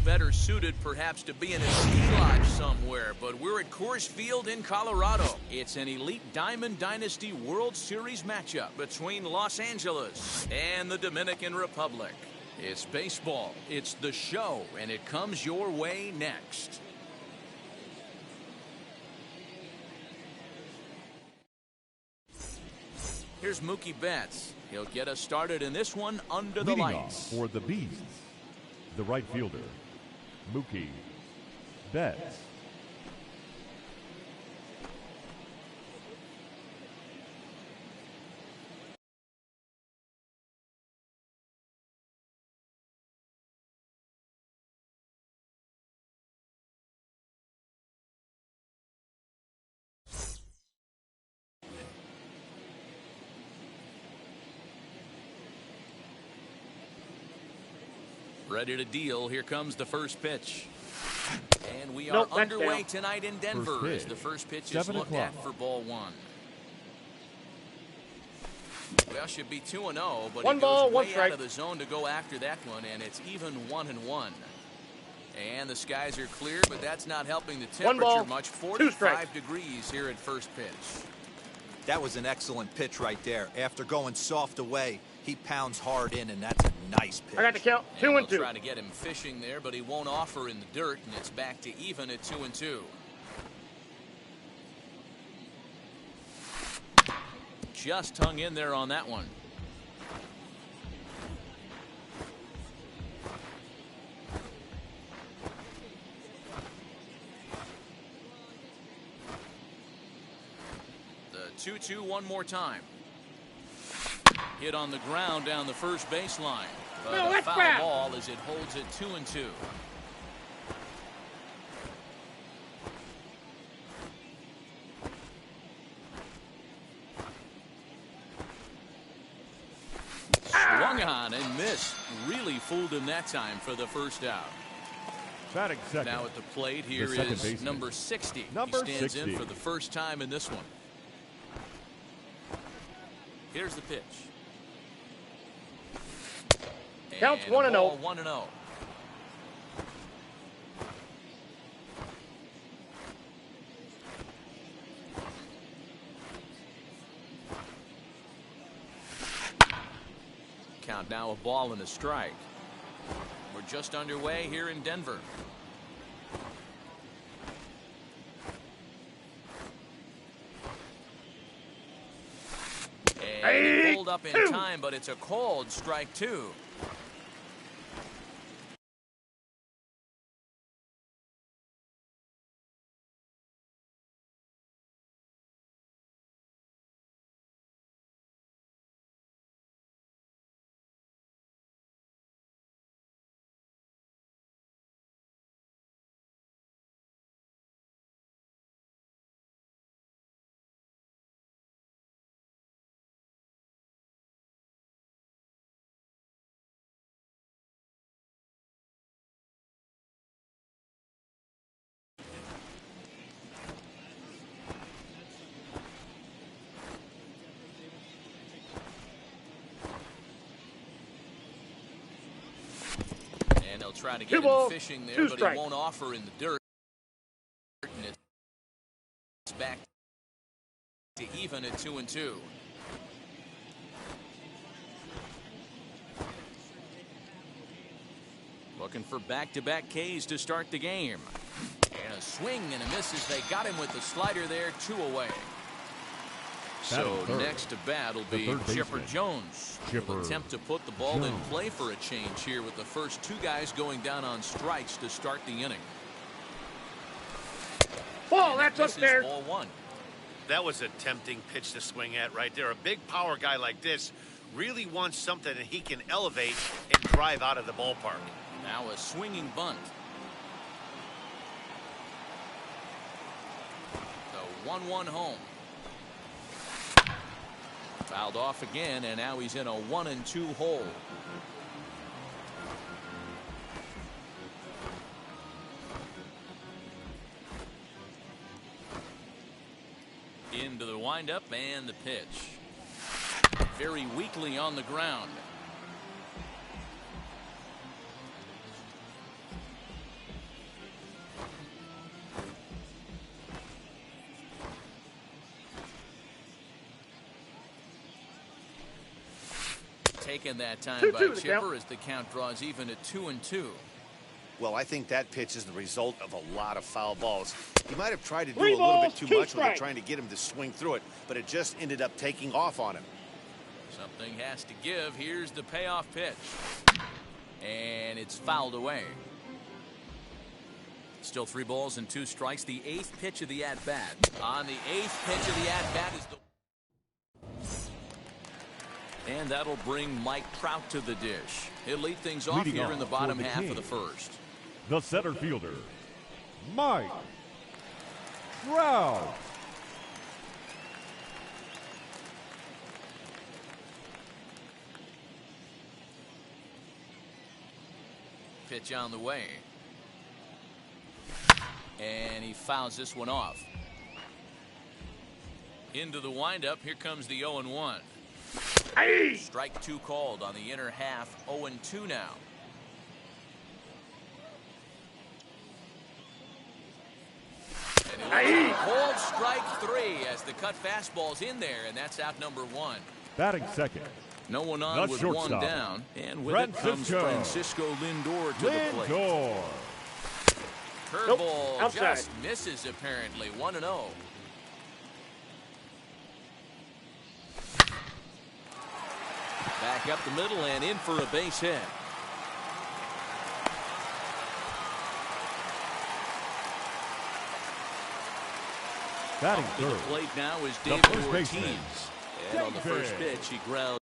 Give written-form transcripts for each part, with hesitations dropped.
Better suited perhaps to be in a ski lodge somewhere, but we're at Coors Field in Colorado. It's an elite Diamond Dynasty World Series matchup between Los Angeles and the Dominican Republic. It's baseball, it's the show, and it comes your way next. Here's Mookie Betts. He'll get us started in this one under the lights. For the Beasts, the right fielder, Mookie Betts. Ready to deal. Here comes the first pitch. And we are underway tonight in Denver as the first pitch is looked at for ball one. Well, should be 2-0, but he goes way out of the zone to go after that one, and it's even 1-1. And the skies are clear, but that's not helping the temperature much. 45 degrees here at first pitch. That was an excellent pitch right there. After going soft away, he pounds hard in, and that's a nice pitch. I got the count. 2-2. Try to get him fishing there, but he won't offer in the dirt, and it's back to even at 2-2. Just hung in there on that one. The 2-2 one more time. Hit on the ground down the first baseline. But a foul ball as it holds it 2-2. Swung on and missed. Really fooled him that time for the first out. Batting second. Now at the plate here is number 60. He stands in for the first time in this one. Here's the pitch. Counts 1-0. 1-0. Count now a ball and a strike. We're just underway here in Denver. And he pulled up in time, but it's a called strike 2. And they'll try to get him fishing there, but he won't offer in the dirt. And it's back to even at 2-2. Looking for back-to-back Ks to start the game. And a swing and a miss as they got him with the slider there, 2 away. So next to bat will be Chipper Jones. He'll attempt to put the ball in play for a change here with the first 2 guys going down on strikes to start the inning. Ball, that's up there. Ball 1. That was a tempting pitch to swing at right there. A big power guy like this really wants something that he can elevate and drive out of the ballpark. Now a swinging bunt. The 1-1 home. Fouled off again, and now he's in a 1-2 hole. Into the windup and the pitch. Very weakly on the ground. Taken that time by Chipper as the count draws even at 2-2. Well, I think that pitch is the result of a lot of foul balls. He might have tried to do a little bit too much when they're trying to get him to swing through it, but it just ended up taking off on him. Something has to give. Here's the payoff pitch. And it's fouled away. Still 3 balls and 2 strikes. The 8th pitch of the at-bat. On the 8th pitch of the at-bat is the... And that'll bring Mike Trout to the dish. He'll lead things off here in the bottom half of the first. The center fielder, Mike Trout. Pitch on the way. And he fouls this one off. Into the windup. Here comes the 0-1. Strike 2 called on the inner half. 0-2 now. And called strike three as the cut fastball's in there, and that's out number one. Batting second. No one on The with shortstop, one down, and with it comes Francisco Lindor to the plate. Lindor. Curveball Outside. just misses apparently. 1-0. Back up the middle and in for a base hit. Batting To the third. plate now is The David first Ortiz. baseman, And on the first David. pitch, he ground.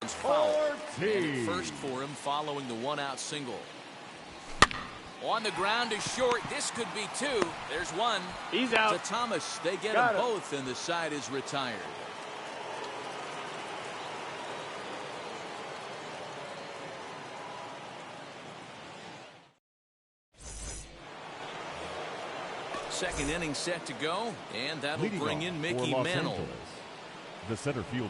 Foul. And Ortiz. first for him following the one-out single. On the ground to short. This could be two. There's one. He's out. To Thomas. They get Got them it. both, and the side is retired. Second inning set to go, and that'll Leading bring off in for Mickey Los Mantle. Angeles, the center fielder,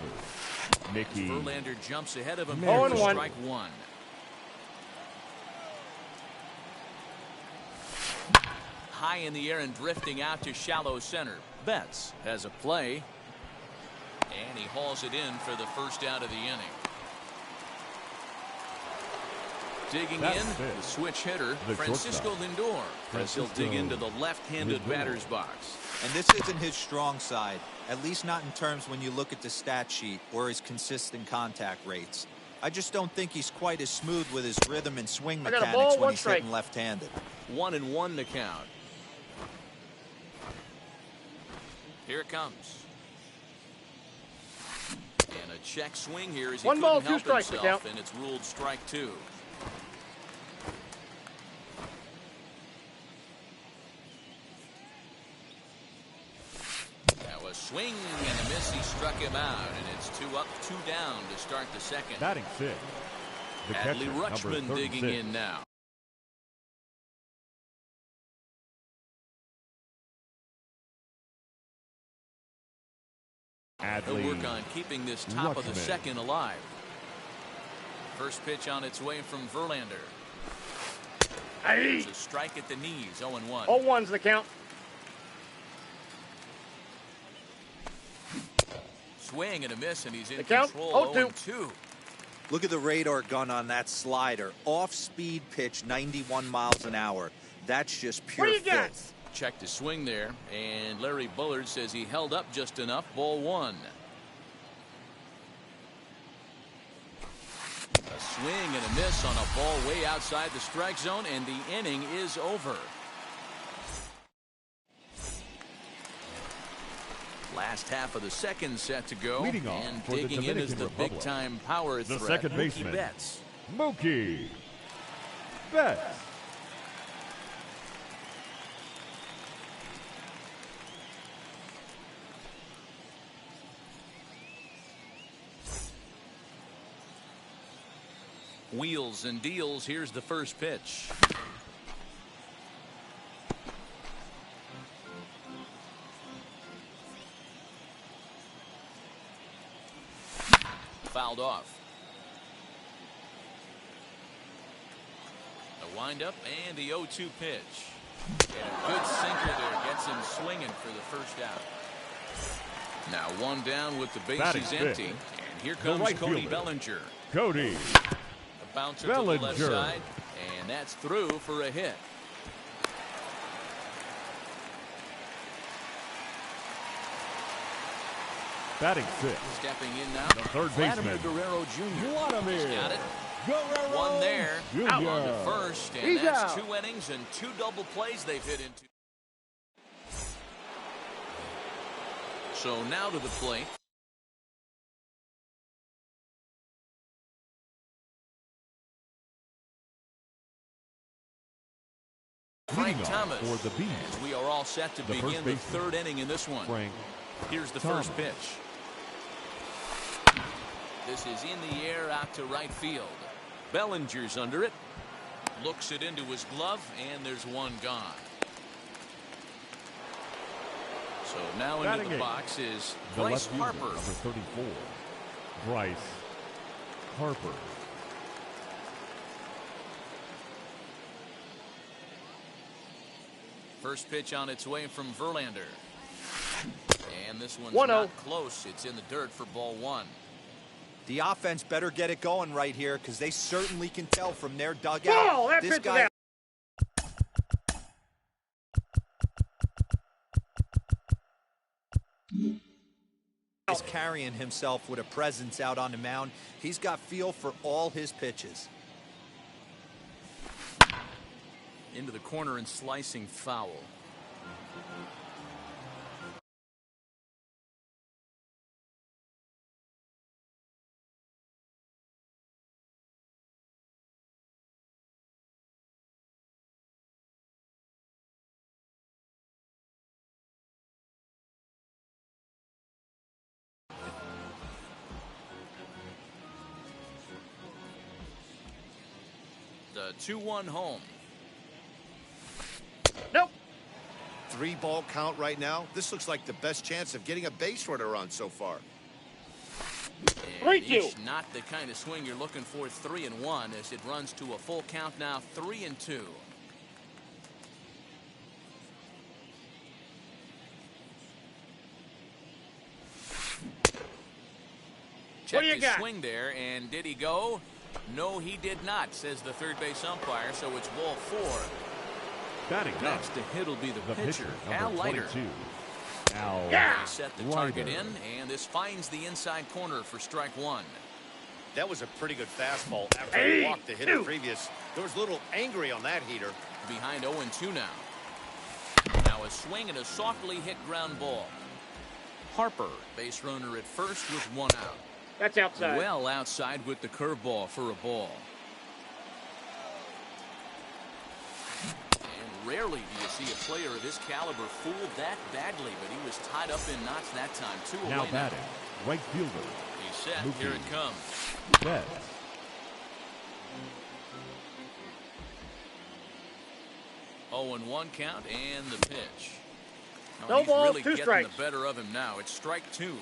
Mickey. Verlander jumps ahead of him Mantle. here for 0-1. strike one. High in the air and drifting out to shallow center. Betts has a play, and he hauls it in for the first out of the inning. Digging That's in, it. the switch hitter, The Francisco shortstop, Lindor, as he'll dig Francisco into the left-handed Lindor. batter's box. And this isn't his strong side, at least not in terms when you look at the stat sheet or his consistent contact rates. I just don't think he's quite as smooth with his rhythm and swing I got a mechanics ball, when one he's strike. hitting left-handed. 1-1 to count. Here it comes. And a check swing here as he One couldn't ball, two help strikes, himself, McCown. and it's ruled strike two. Now a swing and a miss. He struck him out, and it's 2 up, 2 down to start the second. Batting sixth, the Adley catcher, number Rutschman 36. digging in now. He'll Adley. work on keeping this top of the Rutschman. second alive. First pitch on its way from Verlander. Hey. It's a strike at the knees, 0-1. 0-1's the count. Swing and a miss, and he's in The count, control. 0-2. 0-2. Look at the radar gun on that slider. Off-speed pitch, 91 miles an hour. That's just pure What do you got? filth. Checked the swing there, and Larry Bullard says he held up just enough. Ball one. A swing and a miss on a ball way outside the strike zone, and the inning is over. Last half of the second set to go, Leading off and for the digging in is Dominican the Republic, big-time power the threat, second Mookie baseman, Betts. Mookie Betts. Wheels and deals. Here's the first pitch. Fouled off. The windup and the 0-2 pitch. And a good sinker there gets him swinging for the first out. Now one down with the Batting bases fifth, empty. And here the comes right Cody fielder, Bellinger. Cody A bouncer to the left Bellinger. side. And that's through for a hit. Batting sixth, Stepping in now. the third Vladimir baseman, Guerrero Jr. Vladimir Got it. Guerrero One there. Out on to Jr. first. And He's that's out. 2 innings and 2 double plays they've hit into. So now to the plate. Frank Leading off Thomas. for the Bees, And we are all set to the begin first the baseman, third inning in this one. Frank Here's the first pitch. This is in the air out to right field. Bellinger's under it. Looks it into his glove, and there's one gone. So now into the box is Bryce Harper. Number 34, Bryce Harper. First pitch on its way from Verlander. And this one's 1-0. not close. It's in the dirt for ball one. The offense better get it going right here because they certainly can tell from their dugout. Oh, that this pitch guy is out. is carrying himself with a presence out on the mound. He's got feel for all his pitches. Into the corner and slicing foul. The 2-1 home. Nope. 3-ball count right now. This looks like the best chance of getting a base runner on so far. And 3-2. each not the kind of swing you're looking for. 3-1 as it runs to a full count now. 3-2. Check his swing there, and did he go? No, he did not, says the third base umpire, so it's ball 4. Batting Next to hit will be the pitcher, Al number Leiter. 22, Al They set the target Leiter. in, and this finds the inside corner for strike one. That was a pretty good fastball after he walked the hitter previous. There was a little angry on that heater. Behind 0-2 now. Now a swing and a softly hit ground ball. Harper, base runner at first with one out. That's outside. Well outside with the curveball for a ball. And rarely do you see a player of his caliber fooled that badly, but he was tied up in knots that time. 2 away Now batting, right fielder, He's set. Mookie. Here it comes. Betts. 0-1 count and the pitch. No he's balls, really 2 getting strikes. the better of him now. It's strike 2.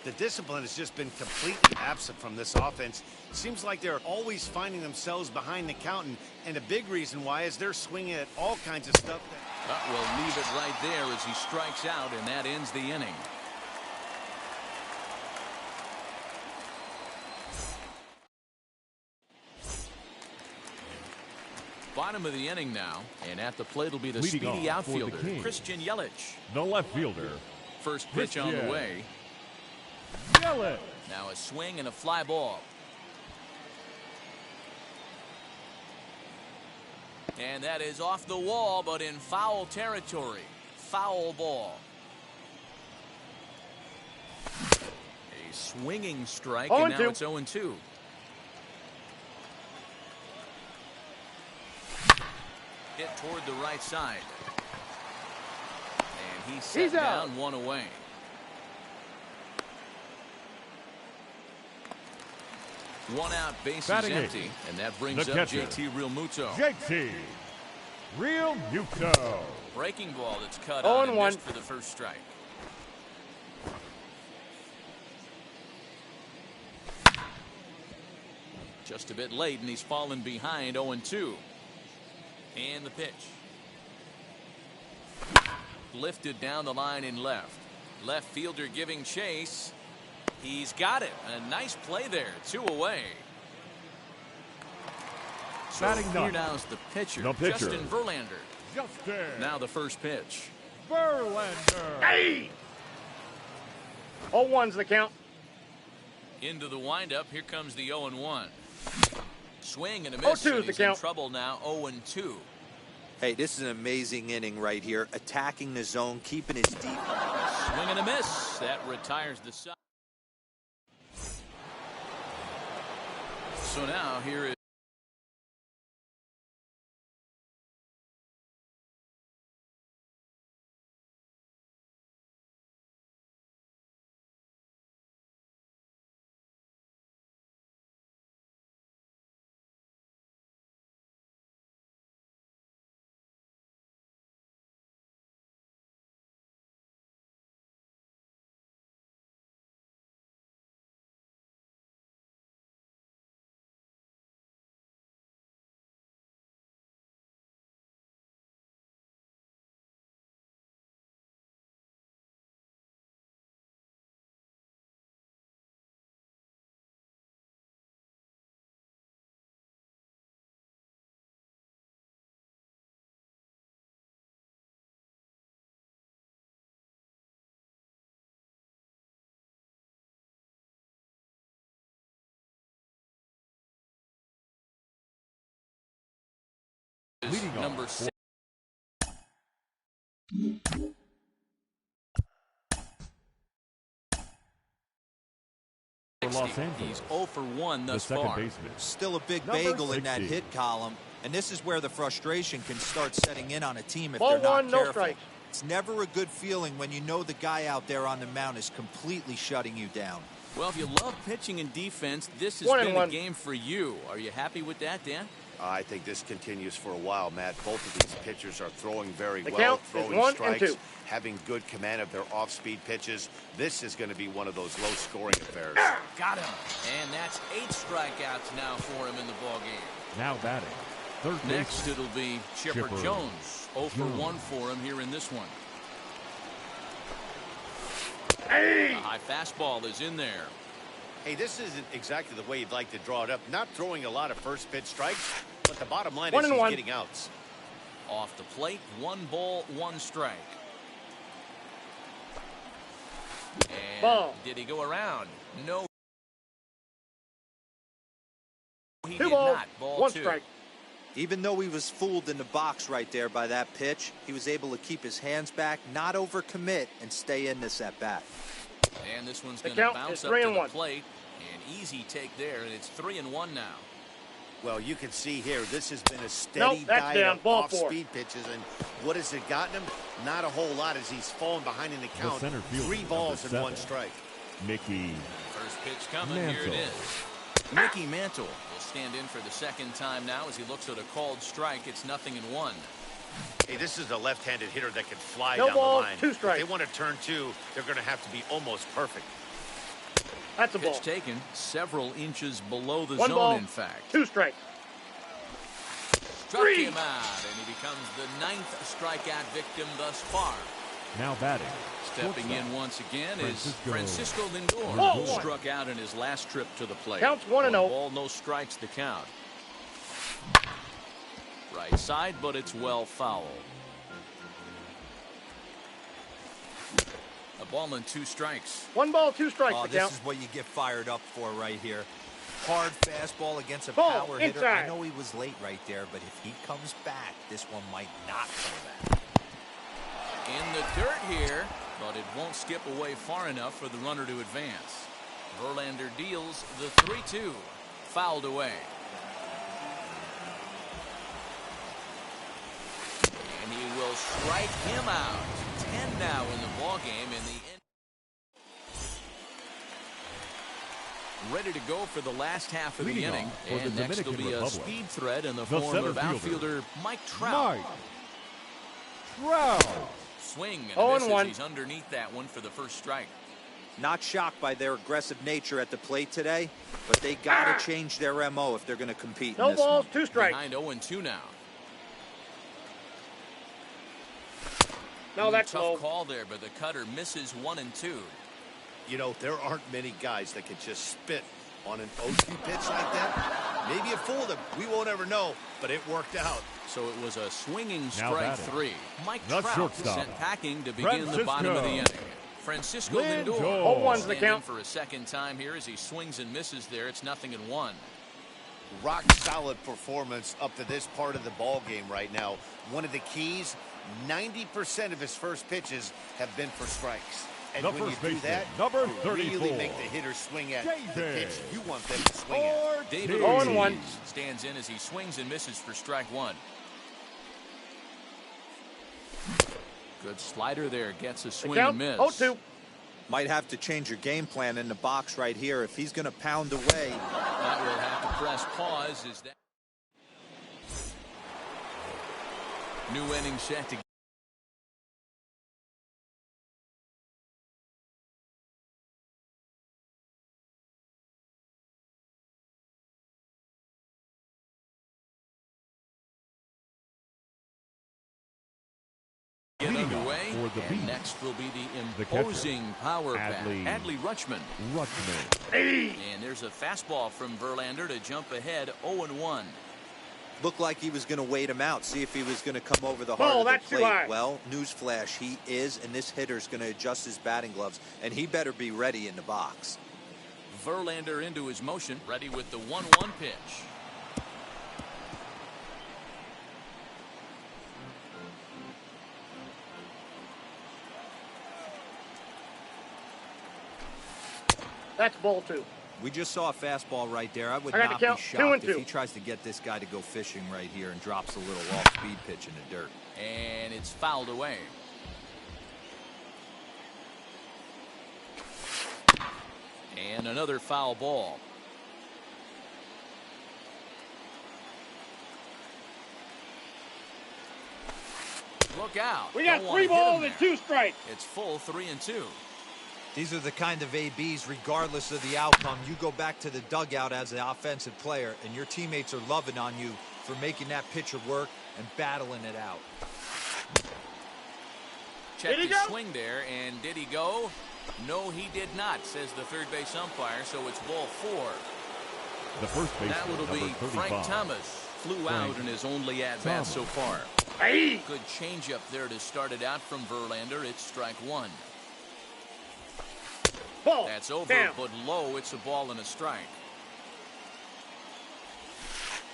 The discipline has just been completely absent from this offense. Seems like they're always finding themselves behind the count, and a big reason why is they're swinging at all kinds of stuff. We'll leave it right there as he strikes out, and that ends the inning. Bottom of the inning now, and at the plate will be the Leading speedy off for the outfielder, Kings. Christian Yelich. The left fielder, First pitch on the Christian way. Yelich. Now a swing and a fly ball. And that is off the wall, but in foul territory. Foul ball. A swinging strike, and now 0-2. it's 0-2. Hit toward the right side. And he's set out. down, 1 away. One out, base Batting is empty, eighth, and that brings the up catcher, JT Realmuto. JT Realmuto. Breaking ball that's cut 0-1. on and missed for the first strike. Just a bit late, and he's fallen behind 0-2. And the pitch. Lifted down the line in left. Left fielder giving chase. He's got it. A nice play there. 2 away. So Batting here ninth, now's the pitcher, the pitcher. Justin Verlander. Justin Now the first pitch. Verlander. Hey! 0-1's the count. Into the windup. Here comes the 0-1. Swing and a miss. 0-2 And is the he's in count. trouble now. 0-2. Hey, this is an amazing inning right here. Attacking the zone, keeping his deep. Swing and a miss. That retires the side. So now here is Leading number off 6. for Los Angeles. He's 0 for 1 The thus second far. baseman. Still a big Number bagel in that 60. hit column, and this is where the frustration can start setting in on a team if Ball they're not one, no careful. strikes. It's never a good feeling when you know the guy out there on the mound is completely shutting you down. Well, if you love pitching and defense, this has 1-1. been a game for you. Are you happy with that, Dan? I think this continues for a while, Matt. Both of these pitchers are throwing very The well, count is throwing 1 and strikes, 2. having good command of their off-speed pitches. This is going to be one of those low-scoring affairs. Got him. And that's 8 strikeouts now for him in the ballgame. Now batting. Third Next, baseman. it'll be Chipper Chipper Jones. 0 for Jones. 1 for him here in this one. Hey! The high fastball is in there. Hey, this isn't exactly the way you'd like to draw it up. Not throwing a lot of first pitch strikes, but the bottom line is 1 and he's 1. getting outs. Off the plate, 1 ball, 1 strike. And Ball. did he go around? No. He 2 did balls, not. Ball 1 2. strike. Even though he was fooled in the box right there by that pitch, he was able to keep his hands back, not overcommit, and stay in this at-bat. And this one's The going to count bounce is up 3 to and the 1. plate. An easy take there, and it's 3-1 now. Well, you can see here, this has been a steady Nope, that's diet down. of Ball 4. off-speed pitches, and what has it gotten him? Not a whole lot as he's fallen behind in the count. center fielder, 3 balls and number 1 7. strike. Mickey. First pitch coming. Here it Mantle. is. Mickey Mantle will stand in for the second time now as he looks at a called strike. It's 0-1. Hey, this is a left-handed hitter that can fly No down balls, the line. 2 If strikes. they want to turn 2, they're going to have to be almost perfect. That's a ball. Pitch taken several inches below the 1 zone, ball, in fact. 2 strikes. Struck 3. him out, and he becomes the 9th strikeout victim thus far. Now batting. Stepping Shortstop. in once again is Francisco Francisco Lindor, Ball who 1. struck out in his last trip to the plate. Counts 1-0. 1 ball, no strikes to count. Right side, but it's well foul. A ball and 2 strikes. 1 ball, 2 strikes. Oh, The this count. is what you get fired up for right here. Hard fastball against a Ball, power hitter. inside. I know he was late right there, but if he comes back, this one might not come back. In the dirt here, but it won't skip away far enough for the runner to advance. Verlander deals the 3-2. Fouled away. And he will strike him out. 10 now in the ballgame in the end. Ready to go for the last half of the Leading inning. off for the And next will Dominican be a Republic, speed threat in the the form center of fielder, outfielder Mike Trout. Mike Trout. Swing and 0-1. misses. He's underneath that one for the first strike. Not shocked by their aggressive nature at the plate today, but they got to change their MO if they're going to compete in No this balls, one. 2 strikes. Behind 0-2 now. No, that's tough low. call there, but the cutter misses 1 and 2. You know, there aren't many guys that can just spit on an 0-2 pitch like that. Maybe it fooled him. We won't ever know, but it worked out. So it was a swinging Now strike batting. 3. Mike The Trout shortstop, sent packing to begin the bottom of the inning. Francisco Lindor. Lindor 0-1's the standing count. for a second time here as he swings and misses there. It's 0-1. Rock solid performance up to this part of the ball game right now. One of the keys, 90% of his first pitches have been for strikes. And The when you first do baseman, that, number you really 34, make the hitter swing at the David pitch you want them to swing at. David Ortiz. 0-1. Ortiz stands in as he swings and misses for strike 1. Good slider there. Gets a The swing count, and miss. 0-2. Might have to change your game plan in the box right here if he's going to pound away. That will have to press pause. Is that new inning set to get Leading off underway. for the And Bees, next will be the the catcher, imposing power bat, Adley. Adley Rutschman. Rutschman. And there's a fastball from Verlander to jump ahead 0-1. Looked like he was going to wait him out, see if he was going to come over the Ball, heart of that's the too high. plate. Well, newsflash, he is, and this hitter's going to adjust his batting gloves, and he better be ready in the box. Verlander into his motion, ready with the 1-1 pitch. That's ball 2. We just saw a fastball right there. I would I got not the be count. 2 shocked and if 2. he tries to get this guy to go fishing right here and drops a little off-speed pitch in the dirt. And it's fouled away. And another foul ball. Look out. We got Don't 3 wanna hit balls him and there. 2 strikes. It's full 3 and 2. These are the kind of ABs, regardless of the outcome, you go back to the dugout as an offensive player, and your teammates are loving on you for making that pitcher work and battling it out. Check Did he his go? swing there, and did he go? No, he did not, says the third base umpire, so it's ball 4. The first baseman, That will number be 35. Frank Thomas. Flew out in his only at-bat so far. Hey! Good changeup there to start it out from Verlander. It's strike 1. Ball. That's over, Down. but low. It's a ball and a strike.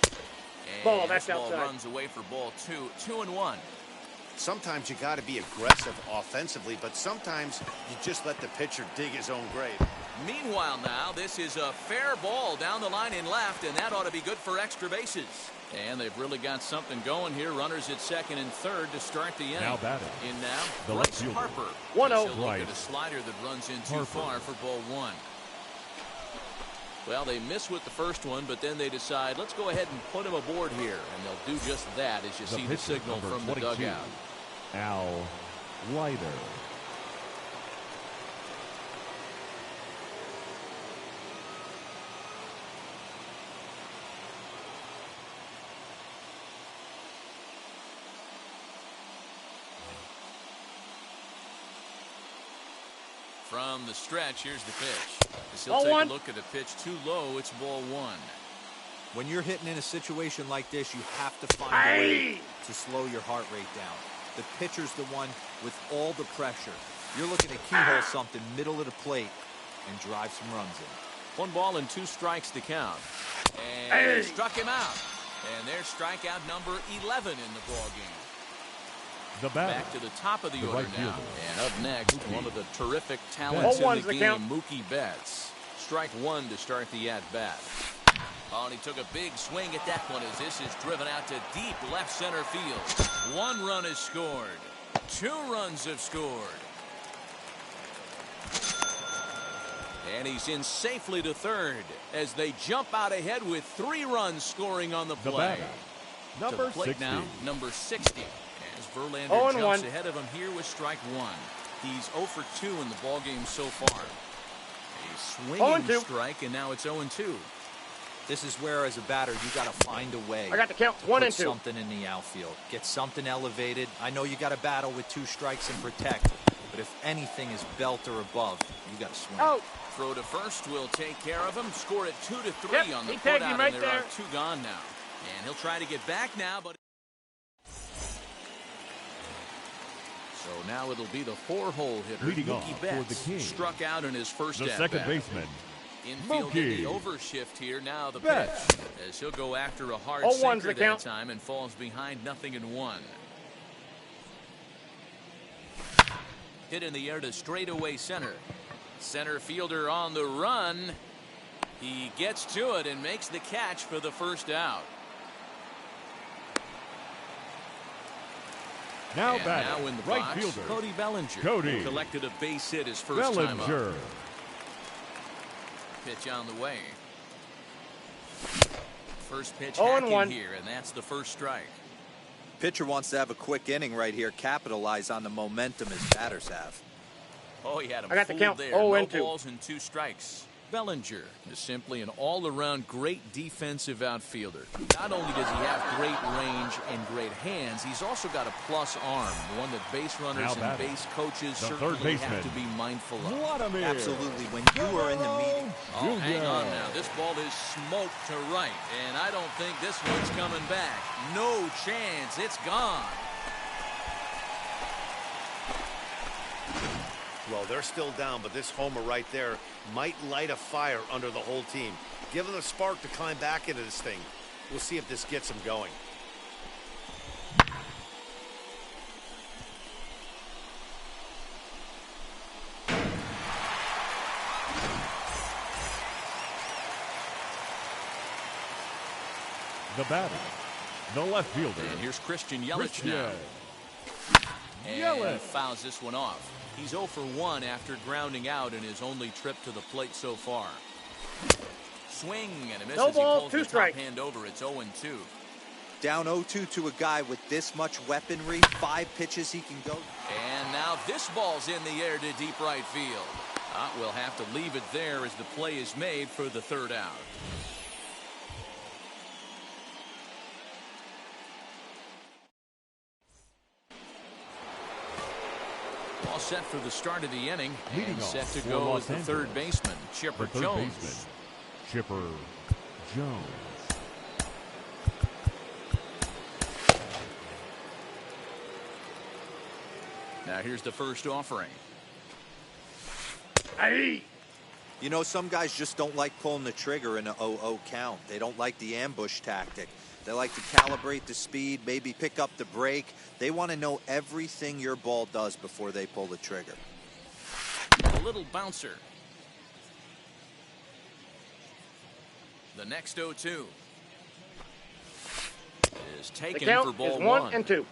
And Ball, that's this ball outside. runs away for ball 2. 2 and 1. Sometimes you got to be aggressive offensively, but sometimes you just let the pitcher dig his own grave. Meanwhile now, this is a fair ball down the line in left, and that ought to be good for extra bases. And they've really got something going here. Runners at second and third to start the inning. Now batting. In now, The Bryce left fielder. Harper. 1-0. He'll look Right. at a slider that runs in too Harper. far for ball 1. Well, they miss with the first one, but then they decide, let's go ahead and put him aboard here. And they'll do just that as you see the pitcher, signal number from the 22, dugout. Al Leiter. From the stretch, here's the pitch. As he'll Ball take 1. a look at a pitch too low. It's ball 1. When you're hitting in a situation like this, you have to find a way Hey! to slow your heart rate down. The pitcher's the one with all the pressure. You're looking to keyhole something middle of the plate and drive some runs in. 1 ball and 2 strikes to count. And Hey! struck him out. And there's strikeout number 11 in the ball game. The batter. Back to the top of the The order right now. fielder. And up next, Mookie. one of the terrific talents in 0-1's the the game, count. Mookie Betts. Strike 1 to start the at-bat. Oh, and he took a big swing at that one as this is driven out to deep left center field. 1 run is scored. 2 runs have scored. And he's in safely to third as they jump out ahead with 3 runs scoring on the The play. batter. To Number the plate 60. now, number 60. As Verlander 0-1. jumps ahead of him here with strike 1. He's 0 for 2 in the ballgame so far. A swinging 0-2. strike, and now it's 0-2. This is where, as a batter, you got to find a way. I got the count. to 1 put and 2. something in the outfield. Get something elevated. I know you got to battle with 2 strikes and protect, but if anything is belt or above, you got to swing. Oh, Throw to first will take care of him. Score it 2-3 Yep, on the he tagged putout, him right and there are there. 2 gone now. And he'll try to get back now, but so now it'll be the 4-hole hitter, Leading Mookie off for Betts. the Kings. Struck out in his first The at second bat. baseman, Infield in the Mookie overshift here. Now the Betts. pitch as he'll go after a hard 0-1's sinker the that count. time and falls behind 0-1. Hit in the air to straightaway center. Center fielder on the run. He gets to it and makes the catch for the first out. now And batting. now in the Right box, fielder. Cody Bellinger. Cody. Who collected a base hit his first time up. Bellinger. Pitch on the way. First pitch 0-1. hacking here, and that's the first strike. Pitcher wants to have a quick inning right here, capitalize on the momentum his batters have. Oh, he had him I got the fooled count. there. 0-2. No balls and 2 strikes. Bellinger is simply an all-around great defensive outfielder. Not only does he have great range and great hands, he's also got a plus arm, one that base runners Now and batting. base coaches The third certainly have baseman, to be mindful of. Vladimir. Absolutely. When you are in the meeting, Oh, hang Jr. on now. This ball is smoked to right, and I don't think this one's coming back. No chance. It's gone. Well, they're still down, but this homer right there might light a fire under the whole team. Give them a spark to climb back into this thing. We'll see if this gets them going. The batter, the left fielder. And here's Christian Yelich now. And Yelich fouls this one off. He's 0 for 1 after grounding out in his only trip to the plate so far. Swing and a miss No as he ball, pulls 2 the top strikes. hand over. It's 0-2. Down 0-2 to a guy with this much weaponry, 5 pitches he can go. And now this ball's in the air to deep right field. We'll have to leave it there as the play is made for the 3rd out. All set for the start of the inning. Leading And off set to for go Los as the Angeles, third baseman, Chipper the third Jones. baseman, Chipper Jones. Now here's the first offering. Hey! You know, some guys just don't like pulling the trigger in an 0-0 count. They don't like the ambush tactic. They like to calibrate the speed, maybe pick up the brake. They want to know everything your ball does before they pull the trigger. A little bouncer. The next 0-2 is The taken count for ball is 1 and 2.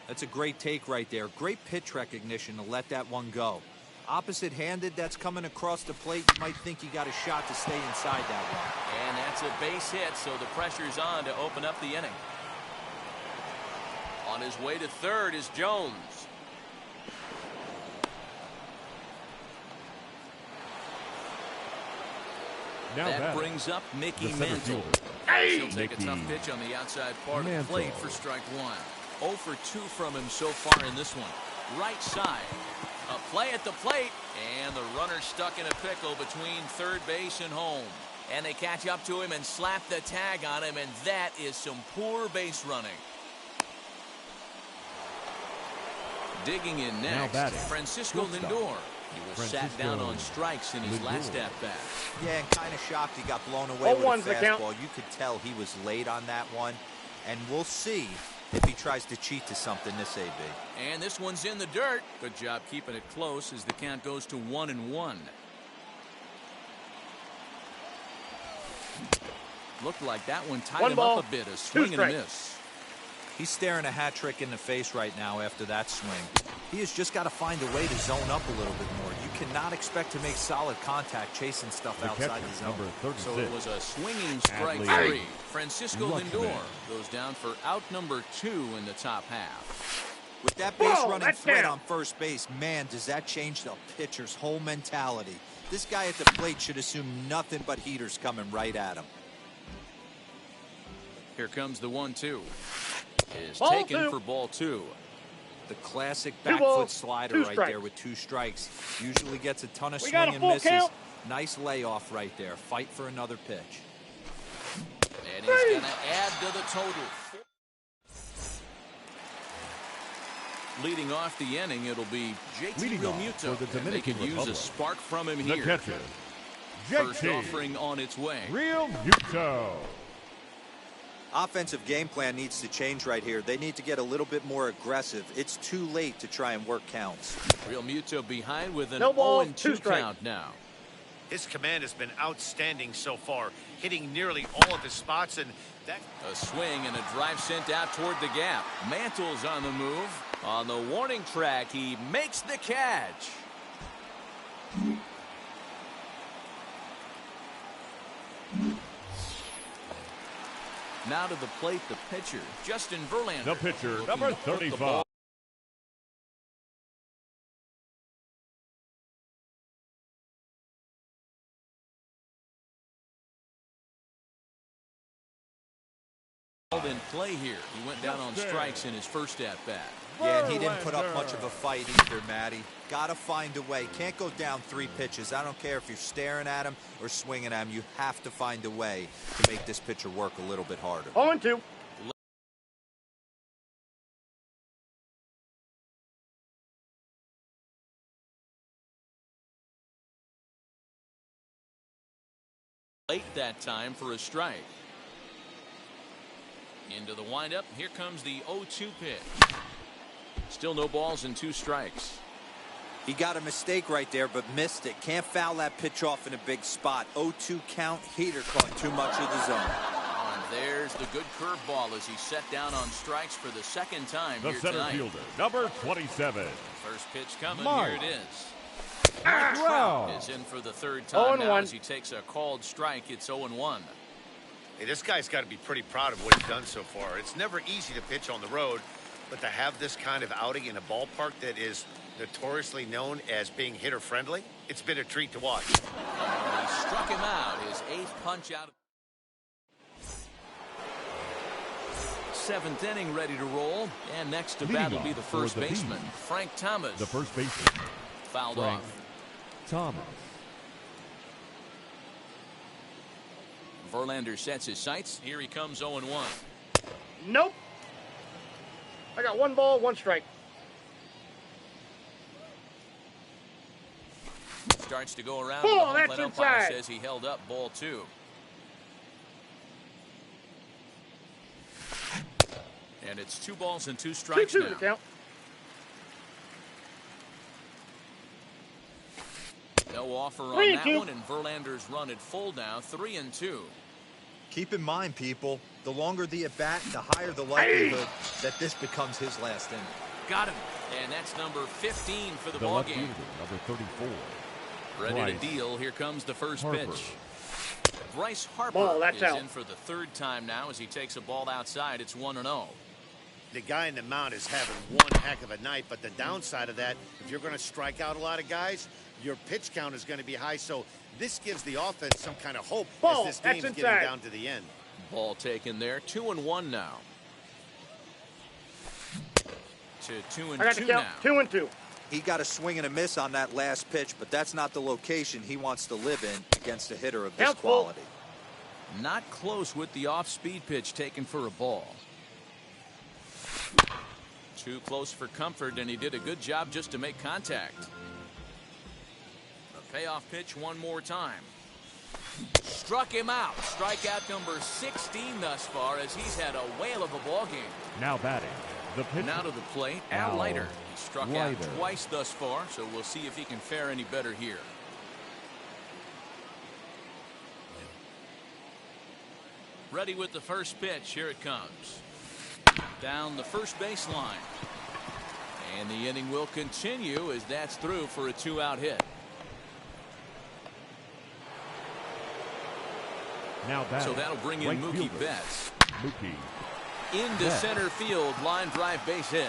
That's a great take right there. Great pitch recognition to let that one go. Opposite-handed, that's coming across the plate. You might think you got a shot to stay inside that one. And that's a base hit, so the pressure's on to open up the inning. On his way to third is Jones. Now That batting, brings up Mickey the center Mantle. fielder, She'll take a Mickey tough pitch on the outside part of the Mantle. plate for strike 1. 0 for 2 from him so far in this one. Right side. A play at the plate, and the runner stuck in a pickle between third base and home. And they catch up to him and slap the tag on him, and that is some poor base running. Digging in next, batting, Francisco shortstop, Lindor. He was sat Francisco down on strikes in his Lindor. last at-bat. Yeah, and kind of shocked he got blown away with 0-1's a the count. fastball. You could tell he was late on that one. And we'll see if he tries to cheat to something this AB. And this one's in the dirt. Good job keeping it close as the count goes to 1-1. Looked like that one tied 1 him ball, up a bit. A 2 swing and a strikes. miss. He's staring a hat trick in the face right now after that swing. He has just got to find a way to zone up a little bit more. You cannot expect to make solid contact chasing stuff the outside catcher, the zone. number 36. So it was a swinging strike Adley 3. Francisco Luckman. Lindor goes down for out number 2 in the top half. With that base Whoa, running that's threat down. on first base, man, does that change the pitcher's whole mentality. This guy at the plate should assume nothing but heaters coming right at him. Here comes the 1-2. Is Ball taken 2. for ball 2. The classic 2 back balls, foot slider 2 right strikes. there with 2 strikes. Usually gets a ton of We swing got a and full misses. count. Nice layoff right there. Fight for another pitch. And he's going to add to the total. Leading off the inning, it'll be JT Leading off Realmuto. for the And they Dominican could use a Republic, spark from him the here. catcher, First JT offering on its way. Realmuto. Offensive game plan needs to change right here. They need to get a little bit more aggressive. It's too late to try and work counts. Realmuto behind with an No ball, 0-2 2 strikes. count now. His command has been outstanding so far, hitting nearly all of his spots, and that A swing and a drive sent out toward the gap. Mantle's on the move. On the warning track, he makes the catch. Now to the plate, the pitcher, Justin Verlander. The pitcher, looking number to put the 35. ball in play here. He went down on strikes in his first at-bat. Yeah, and he didn't put up much of a fight either, Matty. Gotta find a way. Can't go down 3 pitches. I don't care if you're staring at him or swinging at him. You have to find a way to make this pitcher work a little bit harder. 0-2. Late that time for a strike. Into the windup. Here comes the 0-2 pitch. Still no balls and 2 strikes. He got a mistake right there, but missed it. Can't foul that pitch off in a big spot. 0-2 count. Heater caught too much of the zone. And There's the good curveball as he's set down on strikes for the second time The here center tonight. fielder, number 27. First pitch coming. Mike. Here it is. Trout. Is in for the third time now 0-1. as he takes a called strike. It's 0-1. Hey, this guy's got to be pretty proud of what he's done so far. It's never easy to pitch on the road, but to have this kind of outing in a ballpark that is notoriously known as being hitter-friendly, it's been a treat to watch. He struck him out. His 8th punch out. 7th inning ready to roll. And next to bat will be the first baseman, Frank Thomas. The first baseman, Fouled Frank off. Thomas. Verlander sets his sights. Here he comes 0-1. Nope. I got 1 ball, 1 strike. Starts to go around. Ball, The home that's plate umpire inside. says he held up ball 2. And it's 2 balls and 2 strikes 2-2 now. to count. No offer on 3-2. that one, and Verlander's run at full now, 3-2. Keep in mind, people, the longer the at-bat, the higher the likelihood that this becomes his last inning. Got him. And that's number 15 for the The ball left game. fielder, number 34. Ready Bryce to deal. Here comes the first Harper. pitch. Bryce Harper Ball, that's is out. in for the 3rd time now as he takes a ball outside. It's 1-0. The guy in the mound is having one heck of a night, but the downside of that, if you're going to strike out a lot of guys, your pitch count is going to be high. So this gives the offense some kind of hope Ball, as this that's game's inside. getting down to the end. Ball taken there. 2-1 now. To 2-2 I got to count. now. 2-2. He got a swing and a miss on that last pitch, but that's not the location he wants to live in against a hitter of this Count full. quality. Not close with the off-speed pitch taken for a ball. Too close for comfort, and he did a good job just to make contact. The payoff pitch one more time. Struck him out. Strikeout number 16 thus far as he's had a whale of a ball game. Now batting, the pitcher. Now to the plate, Al Al Leiter. He struck out Leiter. twice thus far, so we'll see if he can fare any better here. Ready with the first pitch. Here it comes. Down the first baseline. And the inning will continue as that's through for a 2-out hit. Now batting, So that'll bring in right Mookie fielder, Betts. Mookie Into Betts. center field, line drive base hit.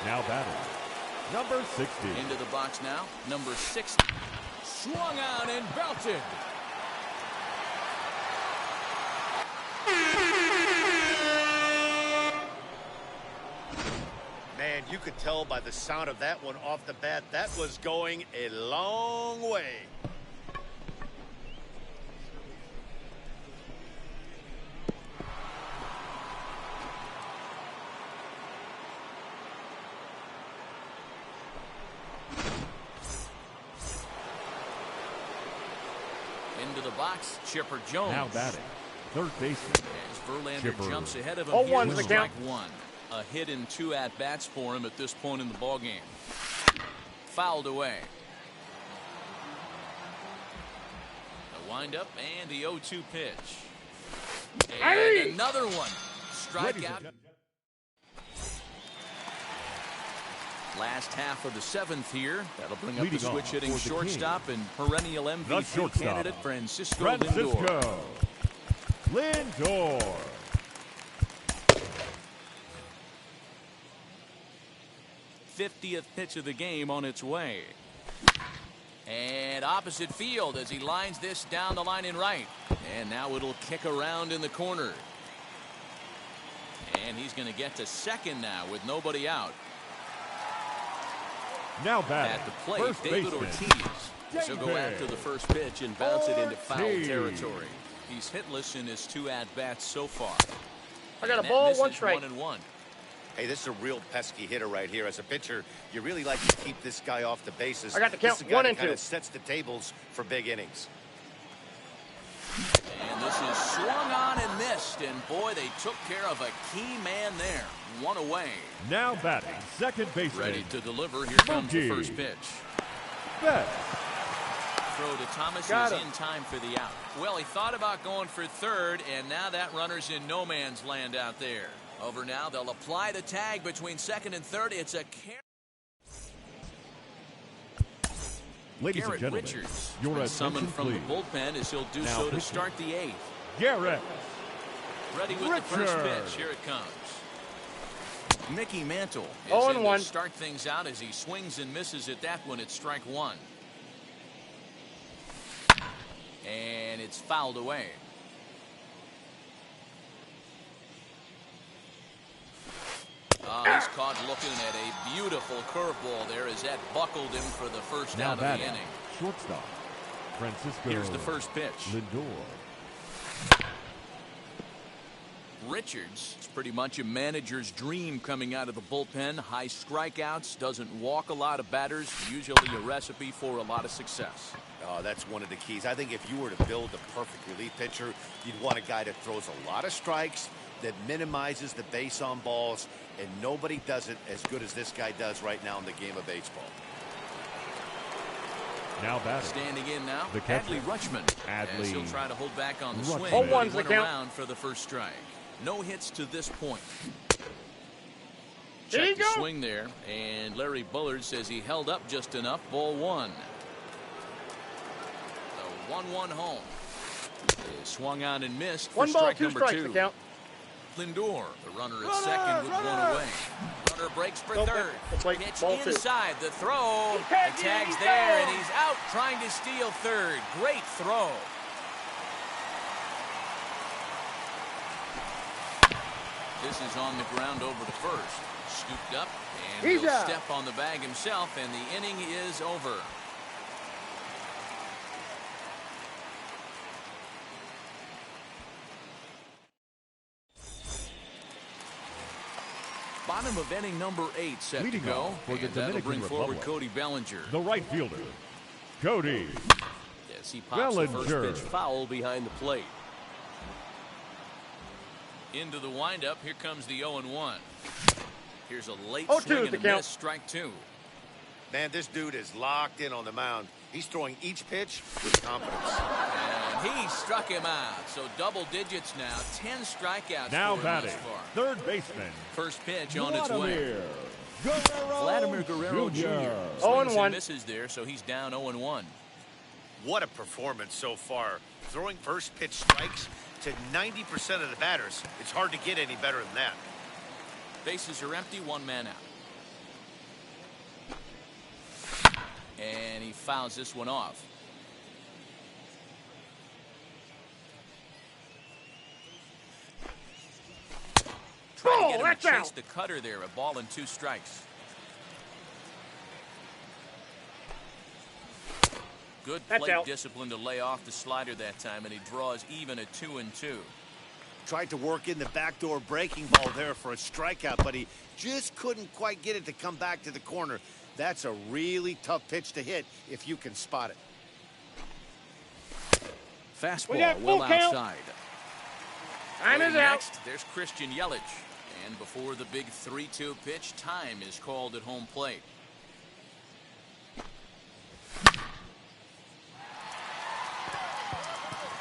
Now batting, number 60. Into the box now, number 60. Swung out and belted. Man, you could tell by the sound of that one off the bat, that was going a long way. Into the box, Chipper Jones. Now batting, third baseman. As Verlander Chipper. jumps ahead of him 0-1 here to with the strike count. 1. A hit and 2 at-bats for him at this point in the ballgame. Fouled away. The windup and the 0-2 pitch. And Hey! another one. Ladies and Strikeout. gentlemen, Last half of the 7th here. That'll bring up the Leading switch off hitting for the shortstop and perennial the MVP shortstop, candidate Francisco Lindor. Francisco Lindor. 50th pitch of the game on its way. And opposite field as he lines this down the line in right. And now it'll kick around in the corner. And he's going to get to second now with nobody out. Now batting, At the plate, first David baseman, Ortiz. He'll go David after the first pitch and bounce it into foul Ortiz. territory. He's hitless in his 2 at-bats so far. I got And a that ball, misses 1 strike. 1-1. Hey, this is a real pesky hitter right here. As a pitcher, you really like to keep this guy off the bases. I got the count, This is a guy 1 that and kind 2. of sets the tables for big innings. And This is swung on and missed, and boy, they took care of a key man there. One away. Now batting, second baseman. Ready to deliver. Here comes the first pitch. Betts. Throw to Thomas Got is him. in time for the out. Well, he thought about going for third, and now that runner's in no man's land out there. Over now, they'll apply the tag between second and third. It's a Ladies Garrett and gentlemen, Richards your been attention, summoned from please. the bullpen as he'll do Now so to pitching. start the eighth. Garrett. Ready with the first Richards. pitch. Here it comes. Mickey Mantle is 0-1. in to start things out as he swings and misses at that one at strike one. And it's fouled away. He's caught looking at a beautiful curveball there as that buckled him for the first Now out of the batting, inning. shortstop, Francisco Here's the first pitch. Lindor. Richards, it's pretty much a manager's dream coming out of the bullpen. High strikeouts, doesn't walk a lot of batters, usually a recipe for a lot of success. Oh, that's one of the keys. I think if you were to build a perfect relief pitcher, you'd want a guy that throws a lot of strikes, that minimizes the base on balls, and nobody does it as good as this guy does right now in the game of baseball. Now batting. Standing in now, The catcher. Adley Rutschman. Adley As he'll try to hold back on the Rutschman. swing. 0-1's But he the went count. around for the first strike. No hits to this point. There Check you the go. swing there, and Larry Bullard says he held up just enough. Ball one. The 1-1 home. Is swung on and missed for 1 ball, strike 2 number strikes 2. to count. Lindor, the runner at second with one away. Runner breaks for Go third. back. It's like Pitch ball 2. inside the throw. The tagged in, tag's he's there, down. and he's out trying to steal third. Great throw. This is on the ground over to first. Scooped up, and He's he'll out. step on the bag himself, and the inning is over. Bottom of inning number 8 set Leading to go. off for the And that'll Dominican bring forward Republic. Cody Bellinger. The right fielder, Cody. As he pops the Bellinger. first pitch foul behind the plate. Into the windup. Here comes the 0-1. Here's a late 0-2 swing and the a count. miss. Strike 2. Man, this dude is locked in on the mound. He's throwing each pitch with confidence. And he struck him out. So double digits now. 10 strikeouts Now for him batting, thus far. third baseman, First pitch on its way. Vladimir Vladimir Guerrero Jr. 0-1. Swings and misses there, so he's down 0-1. What a performance so far. Throwing first pitch strikes to 90% of the batters. It's hard to get any better than that. Bases are empty, one man out. And he fouls this one off. Trying to Ball, get him that's to chase out. the cutter there. A ball and 2 strikes. Good That's plate out. discipline to lay off the slider that time, and he draws even at 2-2. Tried to work in the backdoor breaking ball there for a strikeout, but he just couldn't quite get it to come back to the corner. That's a really tough pitch to hit if you can spot it. We Fastball got well full count. outside. Time is Waiting out. next, there's Christian Yelich. And before the big 3-2 pitch, time is called at home plate.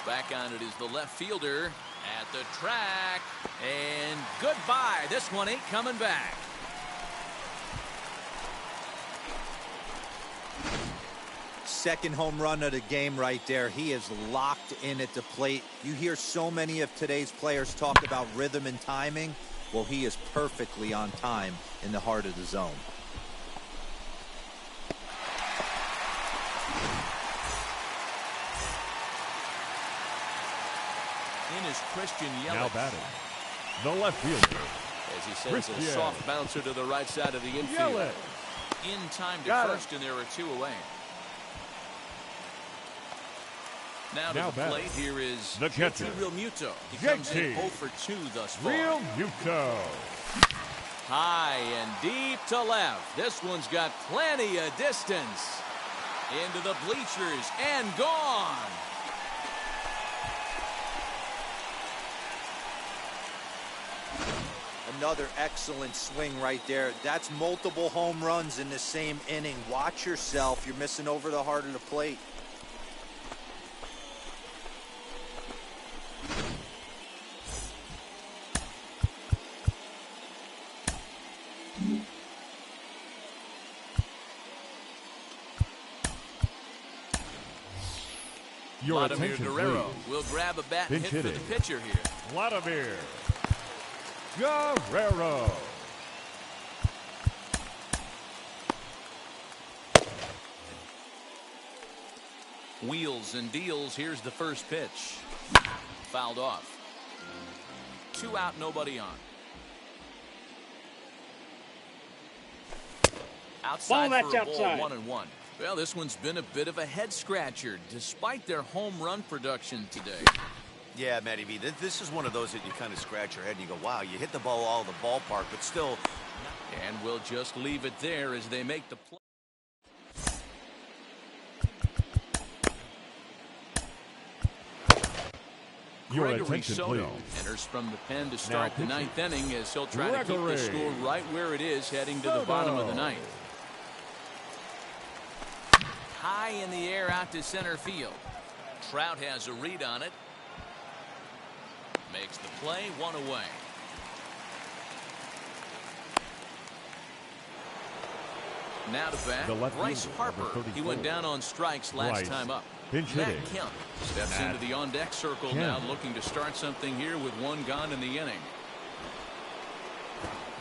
Back on it is the left fielder at the track. And goodbye. This one ain't coming back. Second home run of the game right there. He is locked in at the plate. You hear so many of today's players talk about rhythm and timing. Well, he is perfectly on time in the heart of the zone. In is Christian Yelich. Now batting, the left fielder, As he sends Christian. a soft bouncer to the right side of the infield. Yelich. In time to Got it. first, and there are 2 away. Now to Now the batting. plate, here is The catcher. JT Realmuto. He comes in JT. 0 for 2 thus far. Real Muto. High and deep to left. This one's got plenty of distance. Into the bleachers and gone. Another excellent swing right there. That's multiple home runs in the same inning. Watch yourself. You're missing over the heart of the plate. Your Vladimir attention, Guerrero please. will grab a bat and Pinch hit for hitting. the pitcher here. Vladimir Guerrero. Wheels and deals. Here's the first pitch. Fouled off. 2 out, nobody on. Outside Ball, that's for a ball, outside. 1-1. Well, this one's been a bit of a head scratcher, despite their home run production today. Yeah, Matty V, this is one of those that you kind of scratch your head and you go, wow, you hit the ball all the ballpark, but still. And we'll just leave it there as they make the play. Your Gregory attention, Soto please. enters from the pen to start the pitching. 9th inning as he'll try to keep the Gregory score right where it is heading to the bottom of the 9th. High in the air out to center field. Trout has a read on it. Makes the play, 1 away. Now to bat, The left Bryce fielder, Harper. number He 34. went down on strikes last Bryce, time up. pinch Matt hitting. Kemp steps Matt into the on-deck circle Kemp. now, looking to start something here with 1 gone in the inning.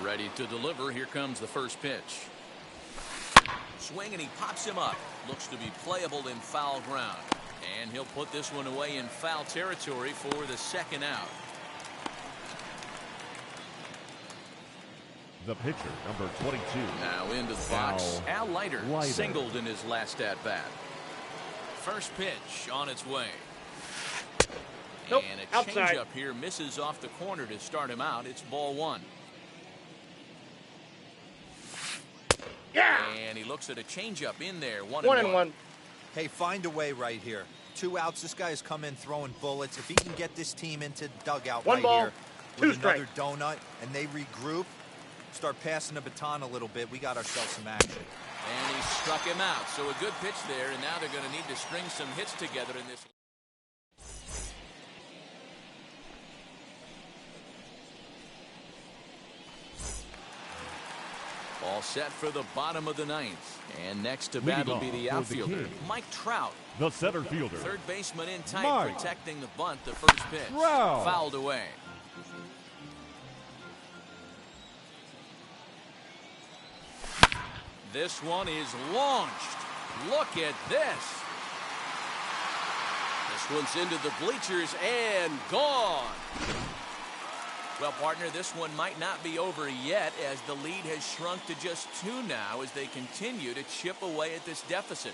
Ready to deliver. Here comes the first pitch. Swing, and he pops him up. Looks to be playable in foul ground. And he'll put this one away in foul territory for the 2nd out. The pitcher, number 22. Now into the box. Al Leiter Leiter. singled in his last at-bat. First pitch on its way. Nope, And a outside. changeup here misses off the corner to start him out. It's ball 1. Yeah! And he looks at a changeup in there. 1-1. Hey, find a way right here. 2 outs. This guy has come in throwing bullets. If he can get this team into the dugout 1 right ball, here 2 with another strikes. donut and they regroup, start passing the baton a little bit, we got ourselves some action. And he struck him out. So a good pitch there, and now they're going to need to string some hits together in this. All set for the bottom of the 9th. And next to bat Leading will be off the for the outfielder, King. Mike Trout. The center fielder. Third baseman in tight, Mike protecting the bunt. The first pitch. Trout. Fouled away. This one is launched. Look at this. This one's into the bleachers and gone. Well, partner, this one might not be over yet as the lead has shrunk to just 2 now as they continue to chip away at this deficit.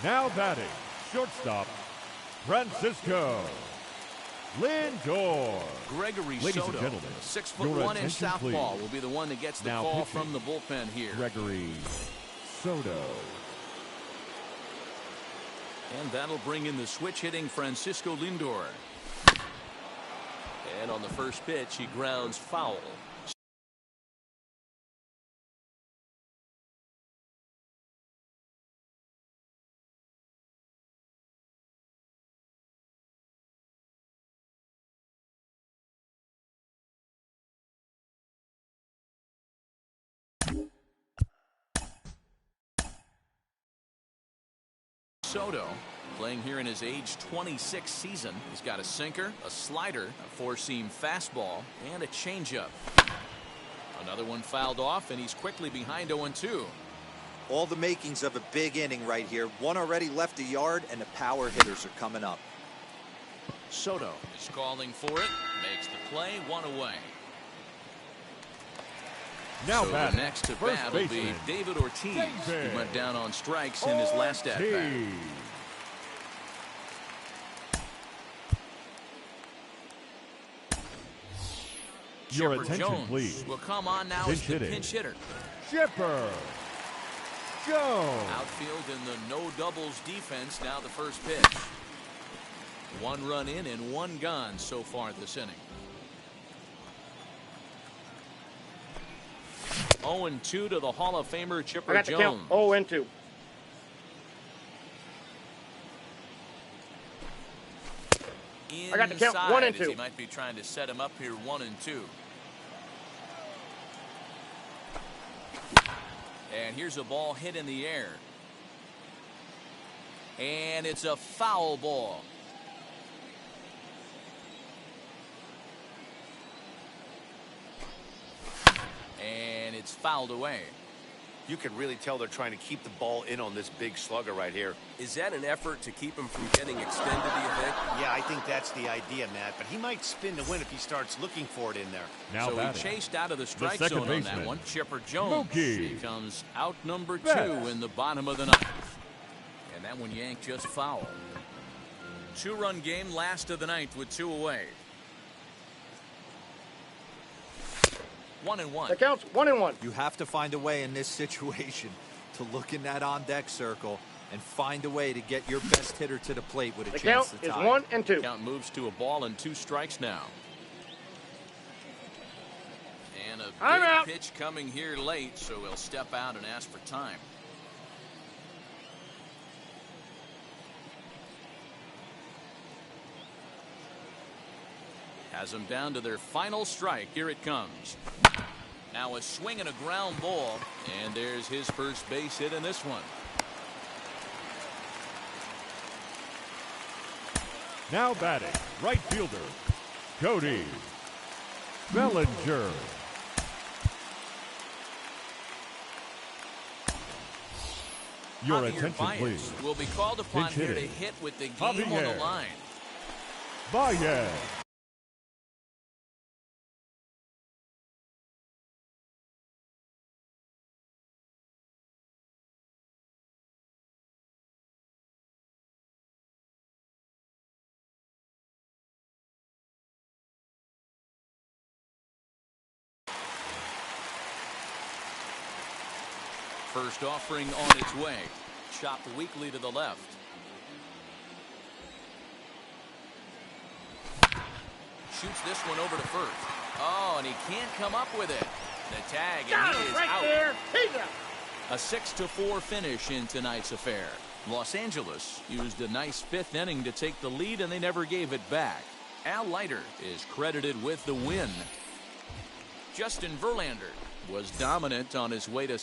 Now batting, shortstop, Francisco Lindor. Gregory Ladies and Soto, gentlemen, 6'1" your in attention, southpaw, please. will be the one that gets the Now call pitching. from the bullpen here. Gregory Soto. And that'll bring in the switch hitting Francisco Lindor. And on the first pitch, he grounds foul. Soto, playing here in his age 26 season. He's got a sinker, a slider, a four-seam fastball, and a changeup. Another one fouled off, and he's quickly behind 0-2. All the makings of a big inning right here. One already left the yard, and the power hitters are coming up. Soto is calling for it, makes the play, 1 away. Now So batting, the next to first bat will be baseman, David Ortiz. David He went down on strikes in his last at-bat. Ortiz. Your Chipper attention, Jones please. will come on now Pinch as the hitting. pinch hitter. Chipper Jones. Outfield in the no doubles defense, now the first pitch. 1 run in and 1 gone so far this inning. 0-2 to the Hall of Famer I Chipper got the count. Jones. 0-2. I got the count. 1 and Inside, as 2. he might be trying to set him up here. 1-2. And here's a ball hit in the air. And it's a foul ball. And it's fouled away. You can really tell they're trying to keep the ball in on this big slugger right here. Is that an effort to keep him from getting extended, do you think? Yeah, I think that's the idea, Matt. But he might spin to win if he starts looking for it in there. Now So he batting. chased out of the strike second zone on baseman, that one. Chipper Jones Mookie becomes out number 2 Betts. in the bottom of the 9th. And that one yanked just foul. 2-run game, last of the 9th with 2 away. 1-1. The count's 1-1. You have to find a way in this situation to look in that on-deck circle and find a way to get your best hitter to the plate with a The chance count to is tie. 1-2. Count moves to a ball and 2 strikes now. And a I'm big out. pitch coming here late, so he'll step out and ask for time. Has them down to their final strike. Here it comes. Now a swing and a ground ball, and there's his first base hit in this one. Now batting, right fielder, Cody Bellinger. Your Javier attention, Baez please. will be called upon Pinch here to hitting. hit with the game on the Javier line. Baez. First offering on its way. Chopped weakly to the left. Shoots this one over to first. Oh, and he can't come up with it. The tag, and Got he him is right out. there. He's out. A 6-4 finish in tonight's affair. Los Angeles used a nice 5th inning to take the lead, and they never gave it back. Al Leiter is credited with the win. Justin Verlander was dominant on his way to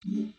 Mm-hmm.